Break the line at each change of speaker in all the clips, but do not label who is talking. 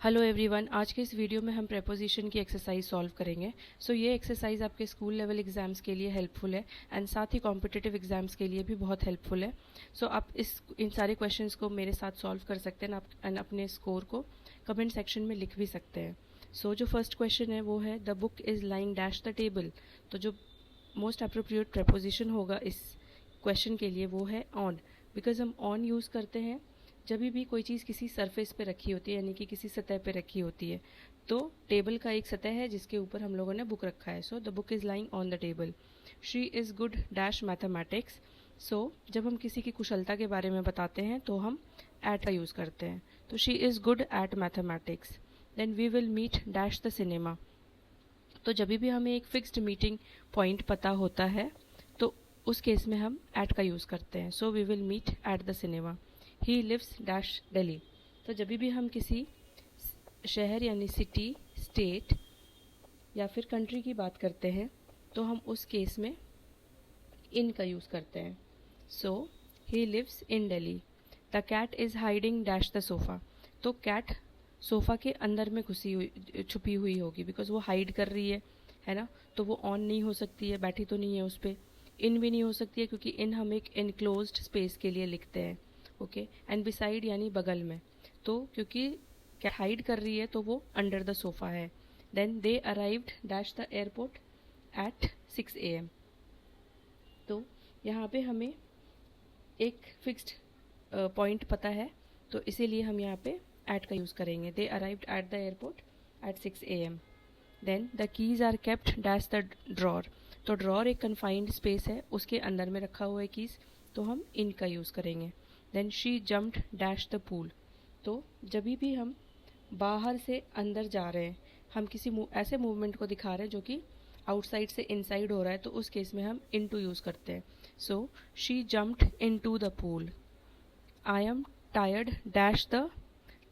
Hello everyone, आज के इस वीडियो में हम प्रेपोजिशन की एक्सरसाइज सॉल्व करेंगे। ये एक्सरसाइज आपके स्कूल लेवल एग्जाम्स के लिए हेल्पफुल है एंड साथ ही कॉम्पिटिटिव एग्जाम्स के लिए भी बहुत हेल्पफुल है। आप इन सारे क्वेश्चंस को मेरे साथ सॉल्व कर सकते हैं एंड अपने स्कोर को कमेंट सेक्शन में लिख भी सकते हैं। जो फर्स्ट क्वेश्चन है वो है the book is lying dash the table. तो जो मोस्ट अप्रोप्रिएट प्रेपोजिशन होगा इस क्वेश्चन के लिए वो है ऑन, बिकॉज हम ऑन यूज़ करते हैं जब भी कोई चीज़ किसी सरफेस पे रखी होती है, यानी कि किसी सतह पे रखी होती है। तो टेबल का एक सतह है जिसके ऊपर हम लोगों ने बुक रखा है। The book is lying on the table. She is good dash mathematics. जब हम किसी की कुशलता के बारे में बताते हैं तो हम एट का यूज़ करते हैं। तो she is good at mathematics. Then we will meet dash the cinema. तो जब भी हमें एक फिक्स्ड मीटिंग पॉइंट पता होता है तो उस केस में हम एट का यूज़ करते हैं। We will meet at the cinema. He lives dash Delhi. तो जब भी हम किसी शहर यानी सिटी, स्टेट या फिर कंट्री की बात करते हैं तो हम उस केस में इन का यूज़ करते हैं। He lives in Delhi. The cat is hiding dash the sofa. तो कैट सोफ़ा के अंदर में छुपी हुई होगी, बिकॉज वो हाइड कर रही है ना। तो वो ऑन नहीं हो सकती है, बैठी तो नहीं है उस पर। इन भी नहीं हो सकती है क्योंकि इन हम एक इनक्लोज्ड स्पेस के लिए लिखते हैं। ओके, एंड बिसाइड यानी बगल में। तो क्योंकि क्या हाइड कर रही है तो वो अंडर द सोफा है। Then they arrived dash the airport at 6 AM। तो यहाँ पे हमें एक फिक्स्ड पॉइंट पता है, तो इसीलिए हम यहाँ पे एट का यूज़ करेंगे। They arrived at the airport at 6 AM। Then the keys are kept dash the drawer. तो ड्रॉर एक कन्फाइंड स्पेस है, उसके अंदर में रखा हुआ है कीज़, तो हम इन का यूज़ करेंगे। Then she jumped dash the pool. तो जब भी हम बाहर से अंदर जा रहे हैं, हम किसी ऐसे मूवमेंट को दिखा रहे हैं जो कि आउटसाइड से इनसाइड हो रहा है, तो उस केस में हम इन टू यूज़ करते हैं। She jumped into the pool. I am tired dash the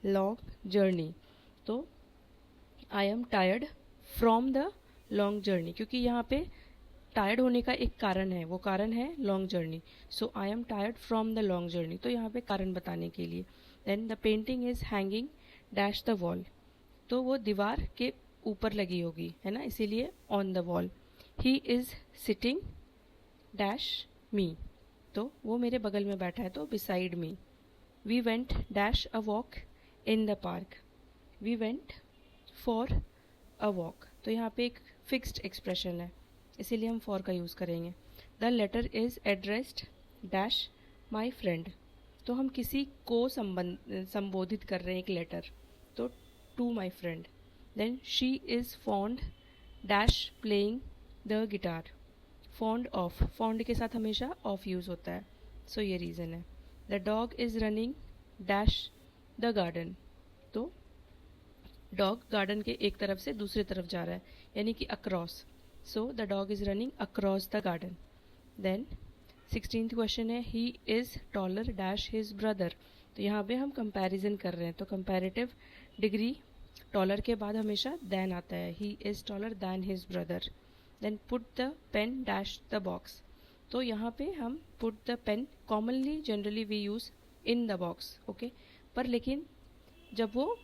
long journey. तो I am tired from the long journey, क्योंकि यहाँ पे टायर्ड होने का एक कारण है, वो कारण है long journey. I am tired from the long journey. तो यहाँ पे कारण बताने के लिए। Then the painting is hanging dash the wall. तो वो दीवार के ऊपर लगी होगी, है ना, इसीलिए on the wall. He is sitting dash me. तो वो मेरे बगल में बैठा है, तो beside me. We went dash a walk in the park. We went for a walk. तो यहाँ पे एक फिक्स्ड एक्सप्रेशन है, इसीलिए हम फॉर का यूज़ करेंगे। The letter is addressed dash my friend. तो हम किसी को संबोधित कर रहे हैं, एक लेटर, तो to my friend. Then she is fond dash playing the guitar. Fond of, fond के साथ हमेशा ऑफ यूज़ होता है, ये रीज़न है। The dog is running dash the garden. तो डॉग गार्डन के एक तरफ से दूसरी तरफ जा रहा है, यानी कि across. The dog is running across the garden. Then 16th question है he is taller dash his brother. तो यहाँ पे हम कंपैरिजन कर रहे हैं, तो कंपैरेटिव डिग्री टॉलर के बाद हमेशा दैन आता है। He is taller than his brother. Then put the pen dash the box. तो यहाँ पे हम put the pen commonly generally we use in the box, okay. पर लेकिन जब वो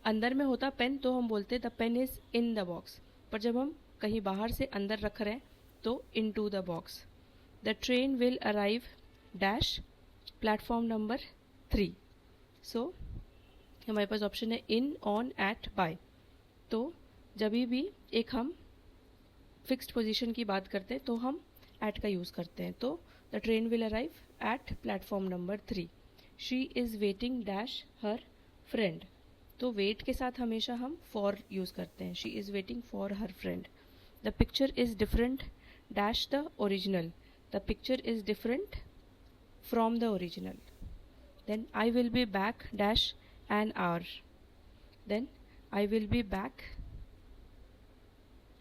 अंदर में होता पेन तो हम बोलते the pen is in the box, पर जब हम कहीं बाहर से अंदर रख रहे हैं तो into the box. The train will arrive dash platform number 3। हमारे पास ऑप्शन है इन, ऑन, एट, बाय। तो जब भी एक हम फिक्स्ड पोजीशन की बात करते हैं तो हम एट का यूज़ करते हैं। तो the train will arrive at platform number 3। She is waiting dash her friend. तो वेट के साथ हमेशा हम फॉर यूज़ करते हैं। She is waiting for her friend. The picture is different dash the original. The picture is different from the original. Then I will be back dash an hour. Then I will be back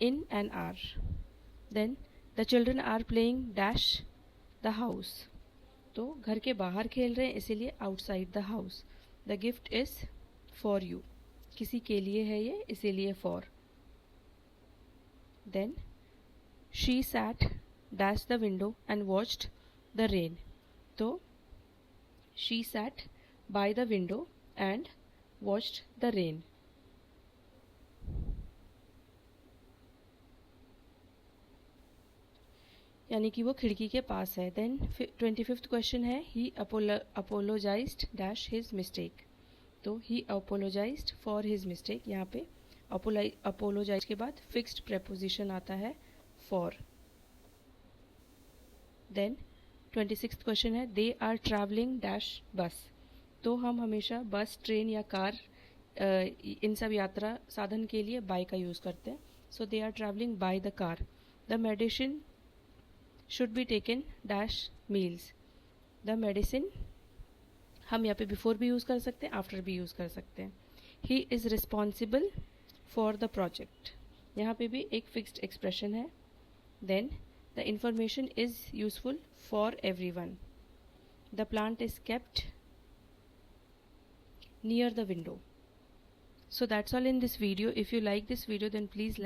in an hour. Then the children are playing dash the house. तो घर के बाहर खेल रहे हैं, इसीलिए outside the house. The gift is for you, किसी के लिए है ये, इसीलिए for. Then she sat dash the window and watched the rain. तो she sat by the window and watched the rain. यानी कि वो खिड़की के पास है. देन 25th क्वेश्चन है ही अपोलोजाइज्ड डैश हिज मिस्टेक. तो ही अपोलोजाइज्ड फॉर हिज मिस्टेक. यहाँ पे अपोलोजाइज के बाद फिक्स्ड प्रेपोजिशन आता है फॉर. देन 26th क्वेश्चन है दे आर ट्रैवलिंग डैश बस. तो हम हमेशा बस, ट्रेन या कार इन सब यात्रा साधन के लिए बाय का यूज़ करते हैं. So they are travelling by the car. The medicine should be taken dash meals. The medicine हम यहाँ पे बिफोर भी यूज़ कर सकते हैं, आफ्टर भी यूज़ कर सकते हैं. He is responsible for the project. यहाँ पे भी एक फिक्स्ड एक्सप्रेशन है. Then the information is useful for every one. The plant is kept near the window. So that's all in this video. If you like this video, then please like